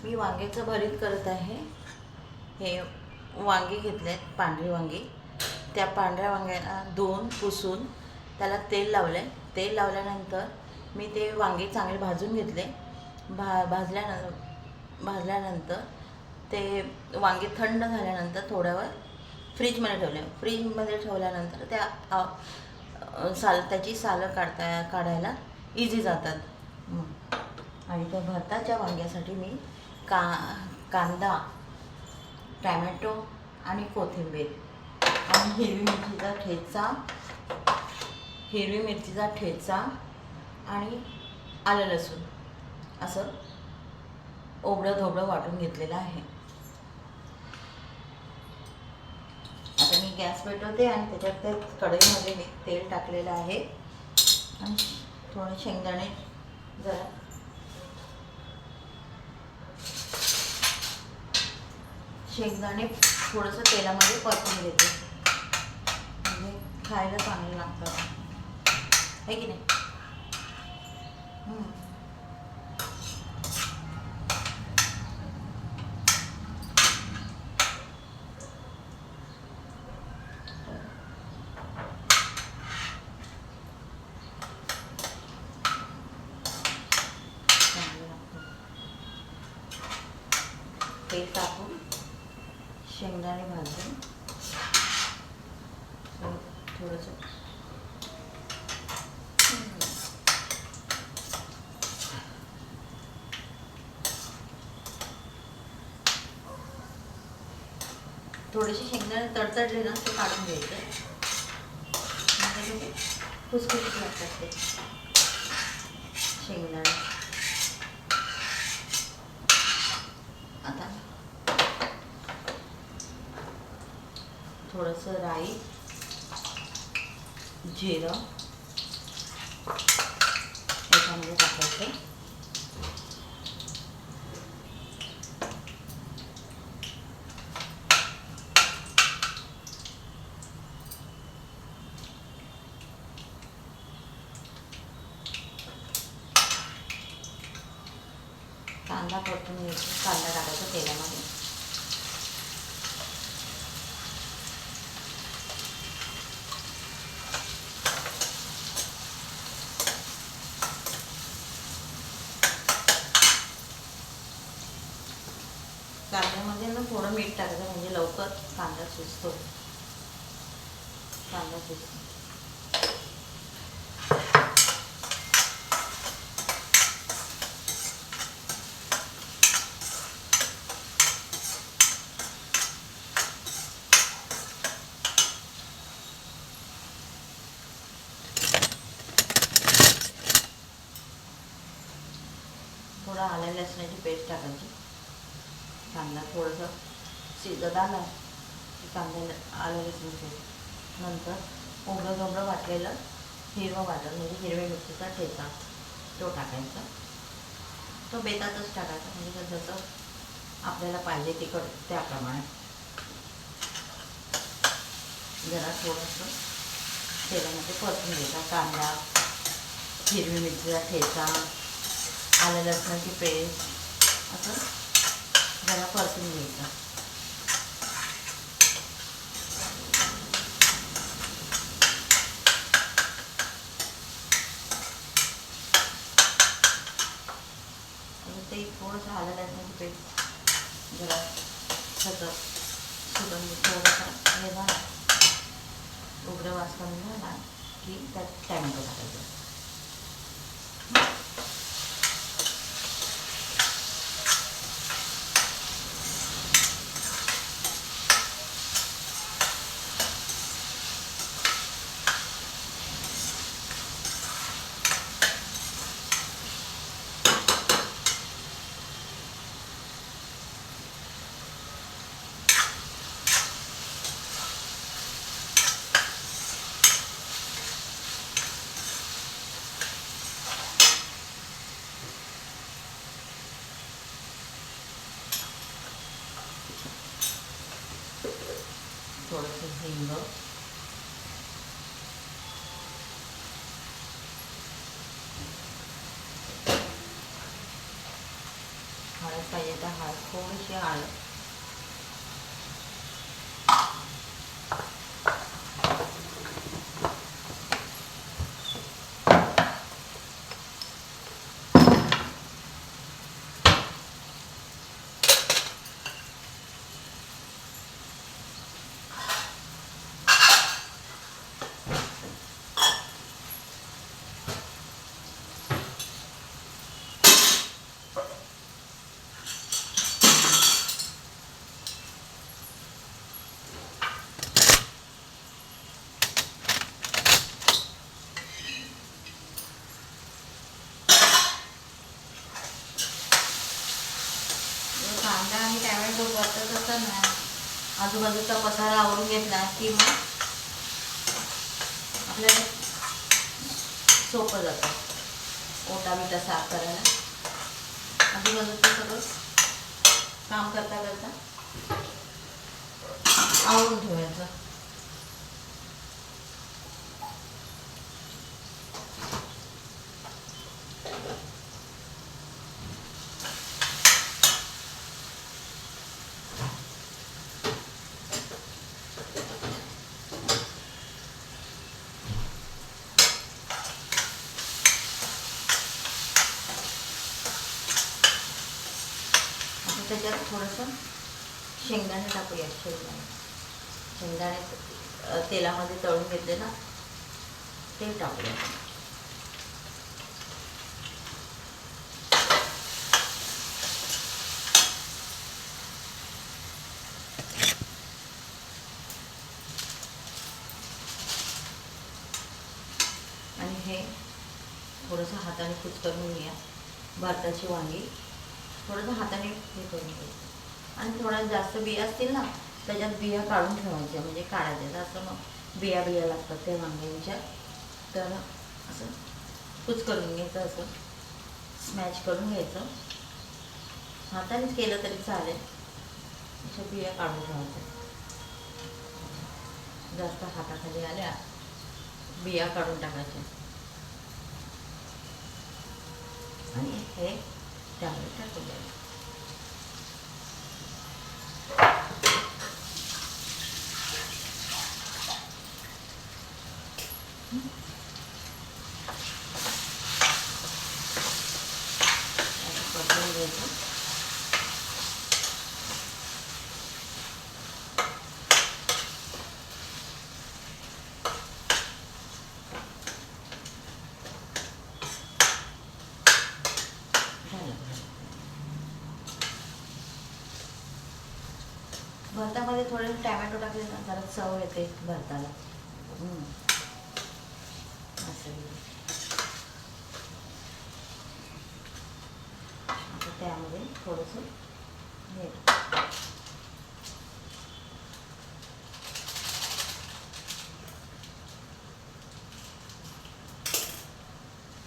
मी वांग्याचं भरीत करत आहे. हे वांगी घेतले आहेत, पांढरी वांगी. त्या पांढऱ्या वांग्याला धुवून पुसून त्याला तेल लावले. तेल लावल्यानंतर मी ते वांगी चांगले भाजून घेतले. भाजल्यानंतर ते वांगी थंड झाल्यानंतर थोड्या वेळ फ्रीजमध्ये ठेवले. फ्रीजमध्ये ठेवल्यानंतर त्याची सालं काढायला इझी जातात. आणि त्या भरताच्या वांग्यासाठी मी कांदा, टॅमॅटो आणि कोथिंबीर आणि हिरवी मिरचीचा ठेचा आणि आलं लसूण असं ओबडं धोबडं वाटून घेतलेलं आहे. आता मी गॅस पेटवते आणि त्याच्यात त्या कढईमध्ये मी तेल टाकलेलं आहे आणि थोडे शेंगदाणे थोडंसं तेलामध्ये परतून घेते, म्हणजे खायला चांगलं लागतं, आहे की नाही. तेल टाकून शेंगदाणे भाजून थोडंसं थोडेसे शेंगदाणे तडतडले ना ते काढून घ्यायचे, म्हणजे खुसखुशीत लागतात ते शेंगदाणे. आता थोडंसं राई, जिरं याच्यामध्ये टाकायचं. कांदा परतून घ्यायचा, कांदा टाकायचा तेलामध्ये. कांद्यामध्ये ना थोडं मीठ टाकायचं, म्हणजे लवकर कांदा शिजतो. थोडं आलं लसणाची पेस्ट टाकायची. कांदा थोडंसं शिजत आला की कांदा आलं लसूण पेस्ट नंतर ओबडं धोबडं वाटलेलं हिरवं वाटण, म्हणजे हिरव्या मिरचीचा ठेचा तो टाकायचा. तो बेतातच टाकायचा, म्हणजे जसं आपल्याला पाहिजे तिखट त्याप्रमाणे. जरा थोडंसं तेलामध्ये परतून घ्यायचा कांदा, हिरवी मिरचीचा ठेचा, आलं लसणाची पेस्ट असं जरा परतून घ्यायचं. ते थोडंसं आलं लसणाची पेस्ट जरा सगळं सुगंध थोडासा हे झाला, उग्र वास कमी झाला की त्यात टॅमॅटो टाकायचं. थोडंसं हिंग, हळद पाहिजे तर हळद, थोडीशी हळद. कांदा आणि टॅमॅटो परतत असताना आजूबाजूचा पसारा आवरून घेतला की मग आपल्याला सोपं जातं ओटा बिटा साफ करायला. आजूबाजूचं सगळं काम करता करता आवरून ठेवायचं. त्याच्यात थोडंसं शेंगदाणे टाकूया. शेंगदाणे तेलामध्ये तळून घेतले ना ते टाकूया. आणि हे थोडंसं हाताने कुस्करून घ्या. भाताची वांगी थोडंसं हाताने हे करून घ्यायचं. आणि थोडा जास्त बिया असतील ना त्याच्यात बिया काढून ठेवायच्या, म्हणजे काढायच्या. असं मग बिया लागतात त्या वांग्यांच्या. तर असं कुस्करून घ्यायचं, असं स्मॅश करून घ्यायचं. हातानेच केलं तरी चालेल. अशा बिया काढून ठेवायच्या. जास्त हाताखाली आल्या बिया काढून टाकायच्या. आणि हे त्यामध्ये टाकून द्यायचं. परतून घ्यायचं. भरतामध्ये थोडे टॅमॅटो टाकले ना जरा चव येते भरताला. असं आता त्यामध्ये थोडंसं मीठ.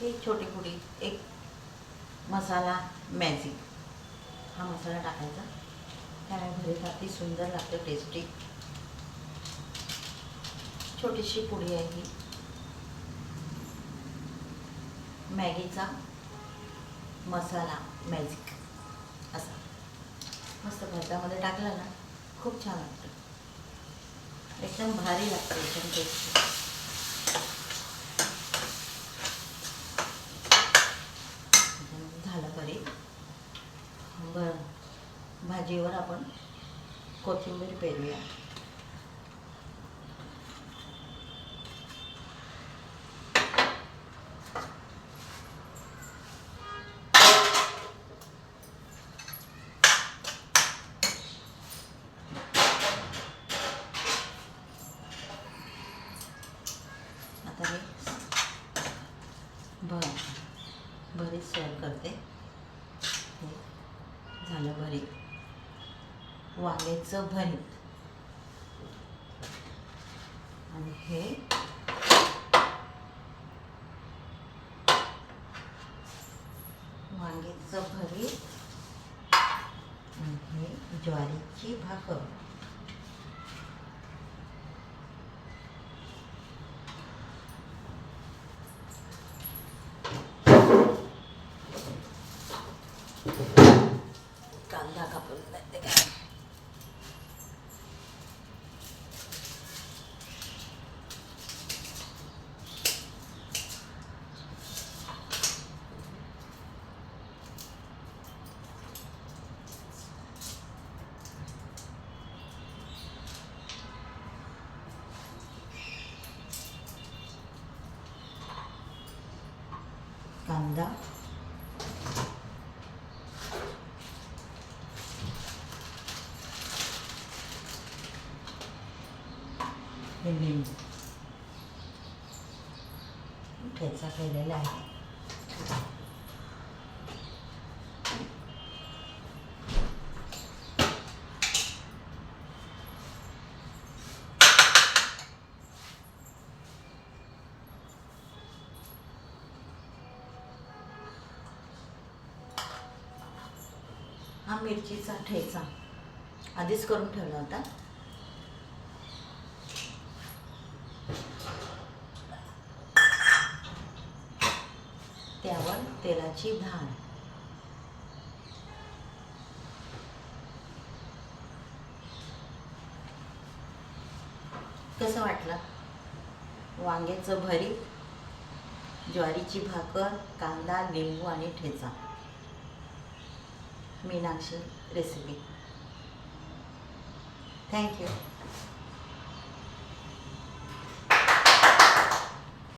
एक छोटी पुडी, एक मसाला मॅजिक, हा मसाला टाकायचा. त्यामुळे भरीत अगदी सुंदर लागतं, टेस्टी. छोटीशी पुडी आहे ही. मॅगीचा मसाला मॅजिक असा मस्त भरतामध्ये टाकला ना खूप छान लागतं. एकदम भारी लागतं, एकदम टेस्टी. झालं भरीत. भाजीवर आपण कोथिंबीर पेरूया. आता मी भरीत सर्व करते. हे झालं भरीत, वांग्याचं भरीत. आणि हे वांग्याचं भरीत आणि हे ज्वारीची भाकर. कांदा कापून देते काय. कांदा, लिंबू ठेचा केलेला आहे. हा मिरचीचा ठेचा आधीच करून ठेवला होता. त्यावर तेलाची धार, कसं वाटलं? वांग्याचं भरीत, ज्वारीची भाकर, कांदा, लिंबू आणि ठेचा. मीनाक्षी रेसिपी. थँक्यू.